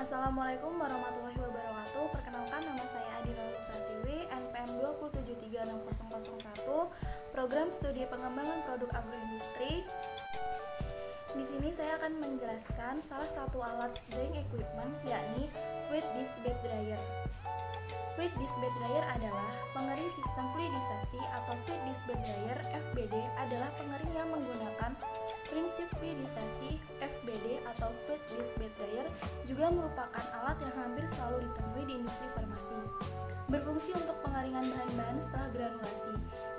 Assalamualaikum warahmatullahi wabarakatuh. Perkenalkan, nama saya Adina Pratiwi, NPM 2736001, Program Studi Pengembangan Produk Agroindustri. Di sini saya akan menjelaskan salah satu alat drying equipment, yakni Fluid Disk Bed Dryer. Fluid Disk Bed Dryer adalah pengering sistem fluidisasi atau Fluid Disk Bed Dryer (FBD) adalah pengering yang menggunakan prinsip fluidisasi. FBD atau Fluid Disk Bed Dryer juga merupakan alat yang hampir selalu ditemui di industri farmasi. Berfungsi untuk pengeringan bahan-bahan setelah granulasi.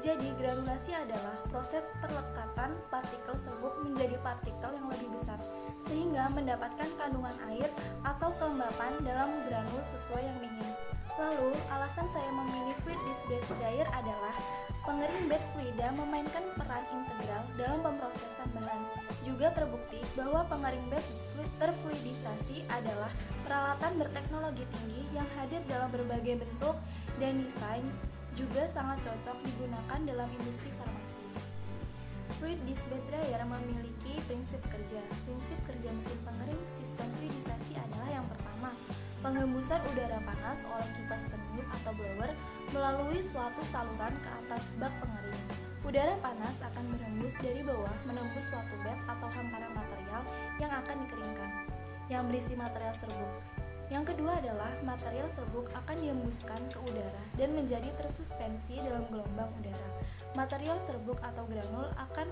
Jadi, granulasi adalah proses perlekatan partikel serbuk menjadi partikel yang lebih besar, sehingga mendapatkan kandungan air atau kelembapan dalam granul sesuai yang diinginkan. Lalu, alasan saya memilih Fluid Disk Bed Dryer adalah pengering bed fluida memainkan peran integral dalam pemrosesan bahan. Juga terbukti bahwa pengering bed terfluidisasi adalah peralatan berteknologi tinggi yang hadir dalam berbagai bentuk dan desain, juga sangat cocok digunakan dalam industri farmasi. Fluid Disk Bed Dryer memiliki prinsip kerja. Prinsip kerja mesin pengering sistem fluidisasi adalah yang pertama, penghembusan udara panas oleh kipas peniup atau blower melalui suatu saluran ke atas bak pengering. Udara panas akan berhembus dari bawah menembus suatu bed atau hamparan material yang akan dikeringkan, yang berisi material serbuk. Yang kedua adalah material serbuk akan dihembuskan ke udara dan menjadi tersuspensi dalam gelombang udara. Material serbuk atau granul akan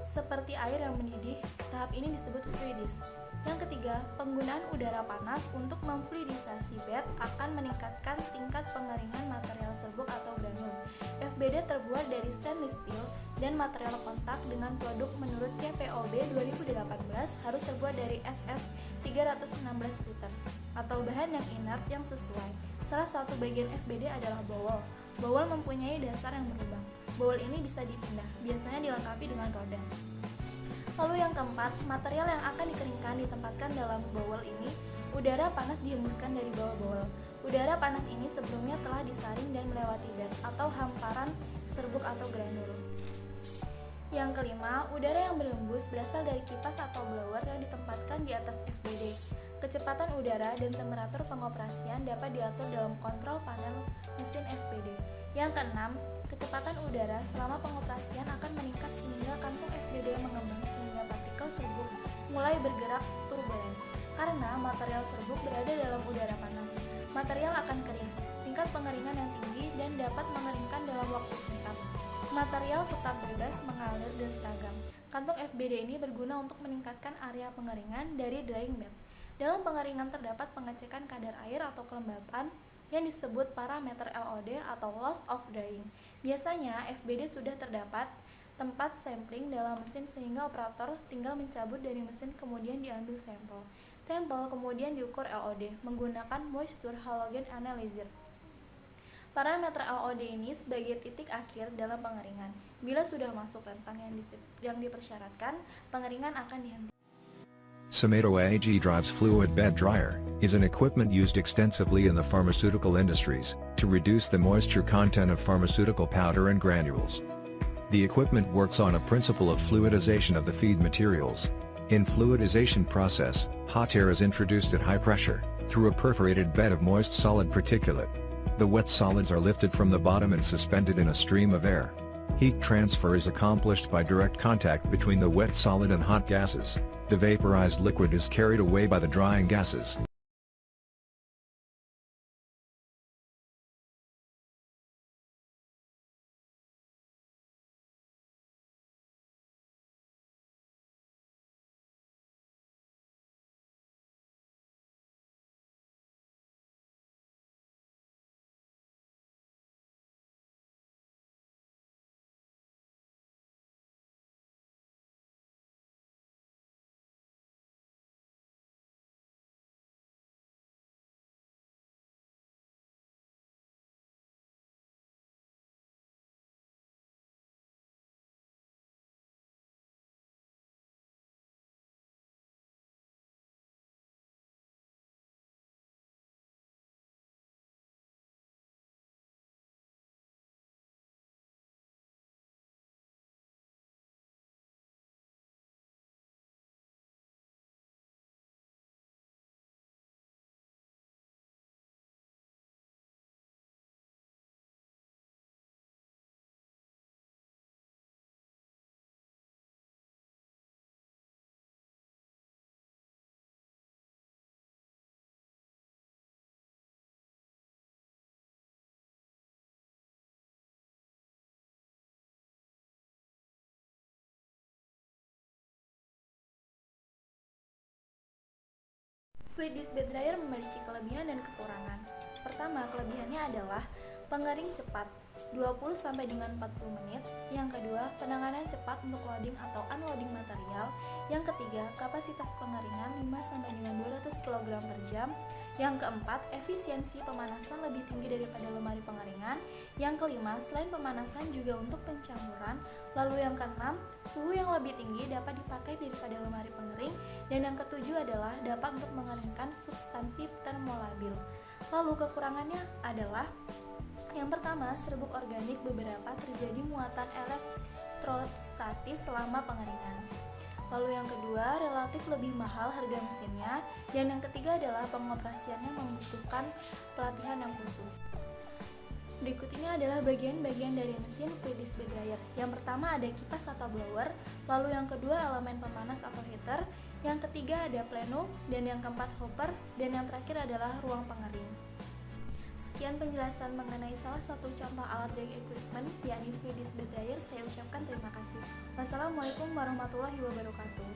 seperti air yang mendidih. Tahap ini disebut fluidis. Yang ketiga, penggunaan udara panas untuk memfluidisasi bed akan meningkatkan tingkat pengeringan material serbuk atau granul. FBD terbuat dari stainless steel dan material kontak dengan produk menurut CPOB 2018 harus terbuat dari SS 316 liter atau bahan yang inert yang sesuai. Salah satu bagian FBD adalah bowel. Bowel mempunyai dasar yang berlubang. Bowel ini bisa dipindah, biasanya dilengkapi dengan roda. Lalu yang keempat, material yang akan dikeringkan ditempatkan dalam bowel ini. Udara panas dihembuskan dari bawah bowel. Udara panas ini sebelumnya telah disaring dan melewati bed atau hamparan serbuk atau granul. Yang kelima, udara yang berhembus berasal dari kipas atau blower yang ditempatkan di atas FBD. Kecepatan udara dan temperatur pengoperasian dapat diatur dalam kontrol panel mesin FBD. Yang keenam, kecepatan udara selama pengoperasian akan meningkat sehingga kantung FBD mengembang sehingga partikel serbuk mulai bergerak turbulen. Karena material serbuk berada dalam udara panas, material akan kering. Tingkat pengeringan yang tinggi dan dapat mengeringkan dalam waktu singkat. Material tetap bebas mengalir dan seragam. Kantung FBD ini berguna untuk meningkatkan area pengeringan dari drying bed. Dalam pengeringan terdapat pengecekan kadar air atau kelembapan yang disebut parameter LOD atau loss of drying. Biasanya FBD sudah terdapat tempat sampling dalam mesin sehingga operator tinggal mencabut dari mesin kemudian diambil sampel. Sampel kemudian diukur LOD menggunakan moisture halogen analyzer. Parameter LOD ini sebagai titik akhir dalam pengeringan. Bila sudah masuk rentang yang dipersyaratkan, pengeringan akan dihentikan. Sumatomo AG Drives Fluid Bed Dryer is an equipment used extensively in the pharmaceutical industries to reduce the moisture content of pharmaceutical powder and granules. The equipment works on a principle of fluidization of the feed materials. In fluidization process, hot air is introduced at high pressure through a perforated bed of moist solid particulate. The wet solids are lifted from the bottom and suspended in a stream of air. Heat transfer is accomplished by direct contact between the wet solid and hot gases. The vaporized liquid is carried away by the drying gases. Fluid disk bed dryer memiliki kelebihan dan kekurangan. Pertama, kelebihannya adalah pengering cepat 20 sampai dengan 40 menit. Yang kedua, penanganan cepat untuk loading atau unloading material. Yang ketiga, kapasitas pengeringan 5 sampai dengan 200 kg per jam. Yang keempat, efisiensi pemanasan lebih tinggi daripada lemari pengeringan. Yang kelima, selain pemanasan juga untuk pencampuran. Lalu yang keenam, suhu yang lebih tinggi dapat dipakai daripada lemari pengering. Dan yang ketujuh adalah dapat untuk mengeringkan substansi termolabil. Lalu kekurangannya adalah yang pertama, serbuk organik beberapa terjadi muatan elektrostatis selama pengeringan. Lalu yang kedua, relatif lebih mahal harga mesinnya. Dan yang ketiga adalah pengoperasiannya membutuhkan pelatihan yang khusus. Berikut ini adalah bagian-bagian dari mesin fluid disk bed dryer. Yang pertama ada kipas atau blower, lalu yang kedua elemen pemanas atau heater, yang ketiga ada pleno, dan yang keempat hopper, dan yang terakhir adalah ruang pengering. Sekian penjelasan mengenai salah satu contoh alat drying equipment, yakni fluid disk bed dryer. Saya ucapkan terima kasih. Wassalamualaikum warahmatullahi wabarakatuh.